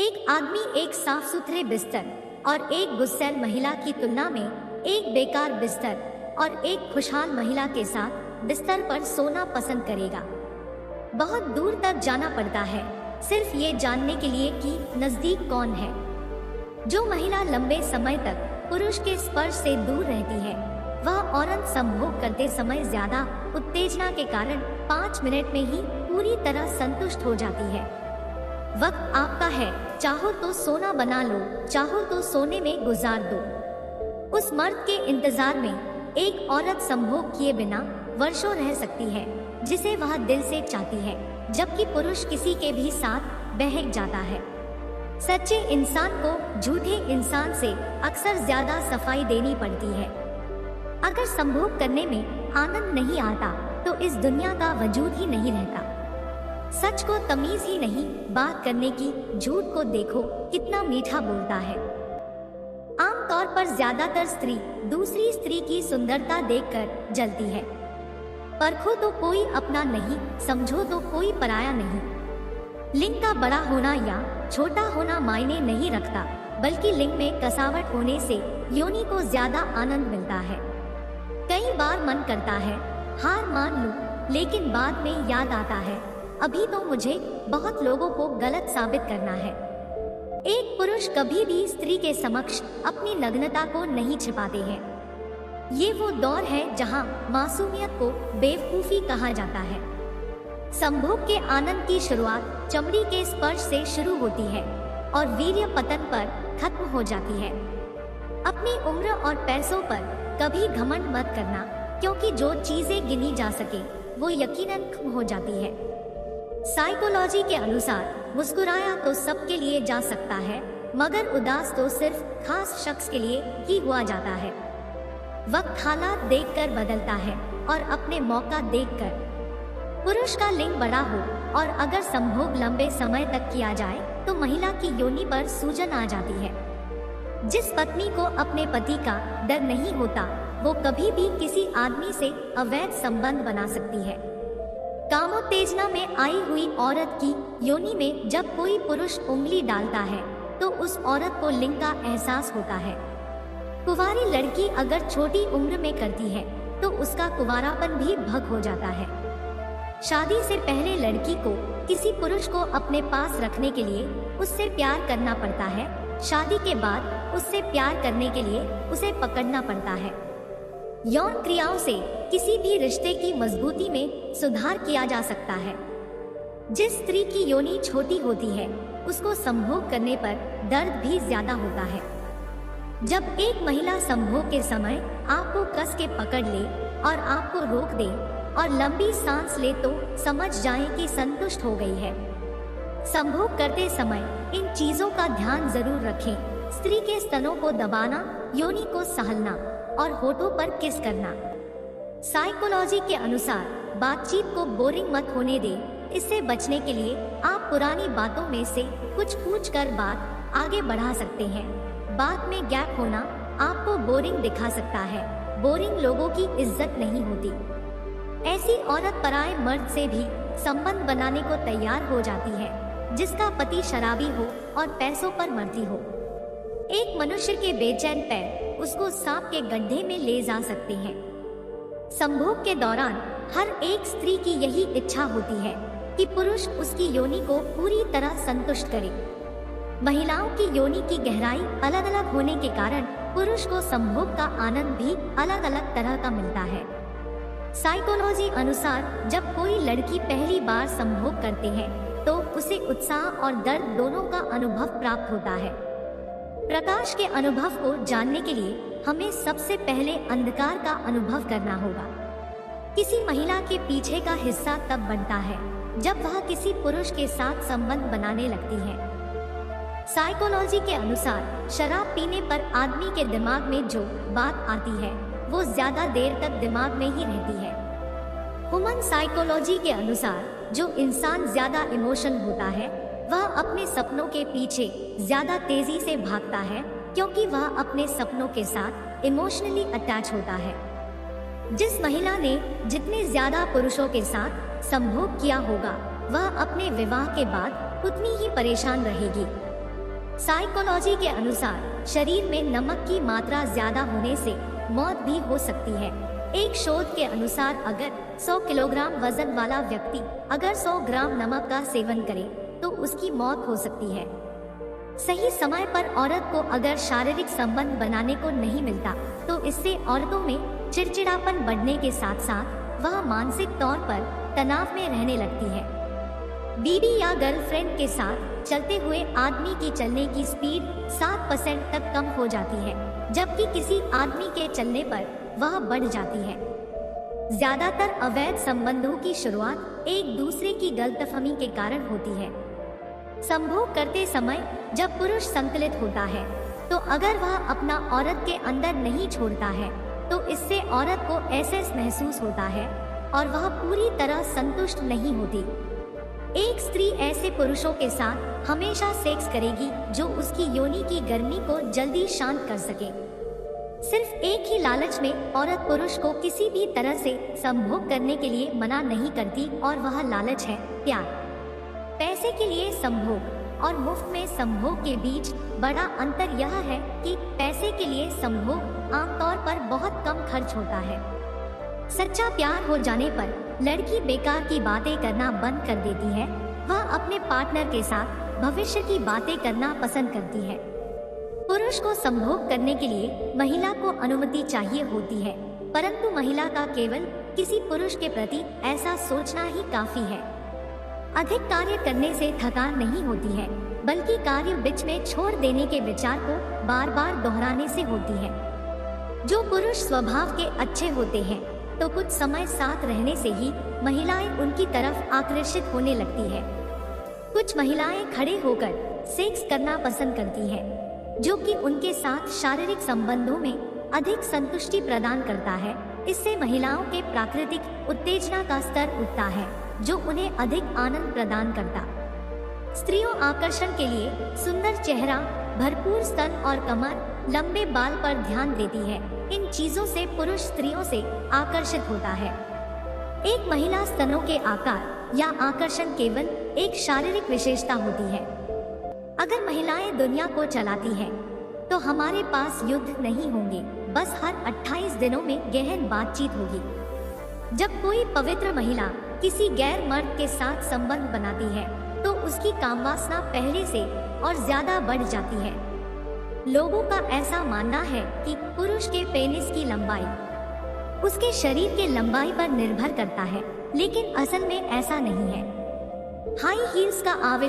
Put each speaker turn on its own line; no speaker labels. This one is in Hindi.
एक आदमी एक साफ सुथरे बिस्तर और एक गुस्सैल महिला की तुलना में एक बेकार बिस्तर और एक खुशहाल महिला के साथ बिस्तर पर सोना पसंद करेगा। बहुत दूर तक जाना पड़ता है सिर्फ ये जानने के लिए कि नजदीक कौन है। जो महिला लंबे समय तक पुरुष के स्पर्श से दूर रहती है, वह औरत संभोग करते समय ज्यादा उत्तेजना के कारण 5 मिनट में ही पूरी तरह संतुष्ट हो जाती है। वक्त आपका है, चाहो तो सोना बना लो, चाहो तो सोने में गुजार दो। उस मर्द के इंतजार में एक औरत संभोग किए बिना वर्षों रह सकती है जिसे वह दिल से चाहती है, जबकि पुरुष किसी के भी साथ बहक जाता है। सच्चे इंसान को झूठे इंसान से अक्सर ज्यादा सफाई देनी पड़ती है। अगर संभोग करने में आनंद नहीं आता तो इस दुनिया का वजूद ही नहीं रहता। सच को तमीज ही नहीं बात करने की, झूठ को देखो कितना मीठा बोलता है। आमतौर पर ज्यादातर स्त्री दूसरी स्त्री की सुंदरता देखकर जलती है। परखो तो कोई अपना नहीं, समझो तो कोई पराया नहीं। लिंग का बड़ा होना या छोटा होना मायने नहीं रखता, बल्कि लिंग में कसावट होने से योनि को ज्यादा आनंद मिलता है। कई बार मन करता है हार मान लूं, लेकिन बाद में याद आता है अभी तो मुझे बहुत लोगों को गलत साबित करना है। एक पुरुष कभी भी स्त्री के समक्ष अपनी नग्नता को नहीं छिपाते हैं। ये वो दौर है जहां मासूमियत को बेवकूफी कहा जाता है। संभोग के आनंद की शुरुआत चमड़ी के स्पर्श से शुरू होती है और वीर्य पतन पर खत्म हो जाती है। अपनी उम्र और पैसों पर कभी घमंड मत करना, क्योंकि जो चीजें गिनी जा सके वो यकीनन खत्म हो जाती है। साइकोलॉजी के अनुसार मुस्कुराया तो सबके लिए जा सकता है, मगर उदास तो सिर्फ खास शख्स के लिए ही हुआ जाता है। वक्त हालात देखकर बदलता है और अपने मौका देखकर। पुरुष का लिंग बड़ा हो और अगर संभोग लंबे समय तक किया जाए तो महिला की योनि पर सूजन आ जाती है। जिस पत्नी को अपने पति का डर नहीं होता, वो कभी भी किसी आदमी से अवैध संबंध बना सकती है। कामोत्तेजना में आई हुई औरत की योनि में जब कोई पुरुष उंगली डालता है तो उस औरत को लिंग का एहसास होता है। कुंवारी लड़की अगर छोटी उम्र में करती है तो उसका कुंवारापन भी भंग हो जाता है। शादी से पहले लड़की को किसी पुरुष को अपने पास रखने के लिए उससे प्यार करना पड़ता है। शादी के बाद उससे प्यार करने के लिए उसे पकड़ना पड़ता है। यौन क्रियाओं से किसी भी रिश्ते की मजबूती में सुधार किया जा सकता है। जिस स्त्री की योनि छोटी होती है उसको संभोग करने पर दर्द भी ज्यादा होता है। जब एक महिला संभोग के समय आपको कस के पकड़ ले और आपको रोक दे और लंबी सांस ले तो समझ जाएं कि संतुष्ट हो गई है। संभोग करते समय इन चीजों का ध्यान जरूर रखें। स्त्री के स्तनों को दबाना, योनि को सहलना और होठों पर किस करना। साइकोलॉजी के अनुसार बातचीत को बोरिंग मत होने दें। इससे बचने के लिए आप पुरानी बातों में से कुछ पूछकर बात आगे बढ़ा सकते हैं। बात में गैप होना आपको बोरिंग दिखा सकता है। बोरिंग लोगों की इज्जत नहीं होती। ऐसी औरत पराये मर्द से भी संबंध बनाने को तैयार हो जाती है जिसका पति शराबी हो और पैसों पर मरती हो। एक मनुष्य के बेचैन पैर उसको सांप के गड्ढे में ले जा सकते हैं। संभोग के दौरान हर एक स्त्री की यही इच्छा होती है कि पुरुष उसकी योनि को पूरी तरह संतुष्ट करे। महिलाओं की योनि की गहराई अलग अलग होने के कारण पुरुष को संभोग का आनंद भी अलग अलग तरह का मिलता है। साइकोलॉजी अनुसार जब कोई लड़की पहली बार संभोग करते हैं तो उसे उत्साह और दर्द दोनों का अनुभव प्राप्त होता है। प्रकाश के अनुभव को जानने के लिए हमें सबसे पहले अंधकार का अनुभव करना होगा। किसी महिला के पीछे का हिस्सा तब बनता है जब वह किसी पुरुष के साथ संबंध बनाने लगती है। साइकोलॉजी के अनुसार शराब पीने पर आदमी के दिमाग में जो बात आती है वो ज्यादा देर तक दिमाग में ही रहती है। ह्यूमन साइकोलॉजी के अनुसार जो इंसान ज्यादा इमोशन होता है वह अपने सपनों के पीछे ज्यादा तेजी से भागता है, क्योंकि वह अपने सपनों के साथ इमोशनली अटैच होता है। जिस महिला ने जितने ज्यादा पुरुषों के साथ संभोग किया होगा वह अपने विवाह के बाद उतनी ही परेशान रहेगी। साइकोलॉजी के अनुसार शरीर में नमक की मात्रा ज्यादा होने से मौत भी हो सकती है। एक शोध के अनुसार अगर 100 किलोग्राम वजन वाला व्यक्ति अगर 100 ग्राम नमक का सेवन करे तो उसकी मौत हो सकती है। सही समय पर औरत को अगर शारीरिक संबंध बनाने को नहीं मिलता तो इससे औरतों में चिड़चिड़ापन बढ़ने के साथ साथ वह मानसिक तौर पर तनाव में रहने लगती है। बीवी या गर्लफ्रेंड के साथ चलते हुए आदमी की चलने की स्पीड 7% तक कम हो जाती है, जबकि किसी आदमी के चलने पर वह बढ़ जाती है। ज्यादातर अवैध संबंधों की शुरुआत एक दूसरे की गलतफहमी के कारण होती है। संभोग करते समय जब पुरुष संकलित होता है तो अगर वह अपना औरत के अंदर नहीं छोड़ता है तो इससे औरत को ऐसे महसूस होता है और वह पूरी तरह संतुष्ट नहीं होती। एक स्त्री ऐसे पुरुषों के साथ हमेशा सेक्स करेगी जो उसकी योनि की गर्मी को जल्दी शांत कर सके। सिर्फ एक ही लालच में औरत पुरुष को किसी भी तरह से संभोग करने के लिए मना नहीं करती और वह लालच है प्यार। पैसे के लिए संभोग और मुफ्त में संभोग के बीच बड़ा अंतर यह है कि पैसे के लिए संभोग आमतौर पर बहुत कम खर्च होता है। सच्चा प्यार हो जाने पर लड़की बेकार की बातें करना बंद कर देती है। वह अपने पार्टनर के साथ भविष्य की बातें करना पसंद करती है। पुरुष को संभोग करने के लिए महिला को अनुमति चाहिए होती है, परंतु महिला का केवल किसी पुरुष के प्रति ऐसा सोचना ही काफी है। अधिक कार्य करने से थकान नहीं होती है, बल्कि कार्य बीच में छोड़ देने के विचार को बार बार दोहराने से होती है। जो पुरुष स्वभाव के अच्छे होते हैं तो कुछ समय साथ रहने से ही महिलाएं उनकी तरफ आकर्षित होने लगती है। कुछ महिलाएं खड़े होकर सेक्स करना पसंद करती हैं, जो कि उनके साथ शारीरिक संबंधों में अधिक संतुष्टि प्रदान करता है। इससे महिलाओं के प्राकृतिक उत्तेजना का स्तर उठता है, जो उन्हें अधिक आनंद प्रदान करता। स्त्रियों आकर्षण के लिए सुंदर चेहरा, भरपूर स्तन और कमर, लंबे बाल पर ध्यान देती है। इन चीजों से पुरुष स्त्रियों से आकर्षित होता है। एक महिला स्तनों के आकार या आकर्षण केवल एक शारीरिक विशेषता होती है। अगर महिलाएं दुनिया को चलाती हैं, तो हमारे पास युद्ध नहीं होंगे, बस हर 28 दिनों में गहन बातचीत होगी। जब कोई पवित्र महिला किसी गैर मर्द के साथ संबंध बनाती है तो उसकी कामवासना पहले से और ज्यादा बढ़ जाती है। लोगों का ऐसा मानना है कि पुरुष के पेनिस की लंबाई उसके शरीर के लंबाई पर निर्भर करता है, लेकिन असल में ऐसा नहीं है। हाई हील्स का आविष्कार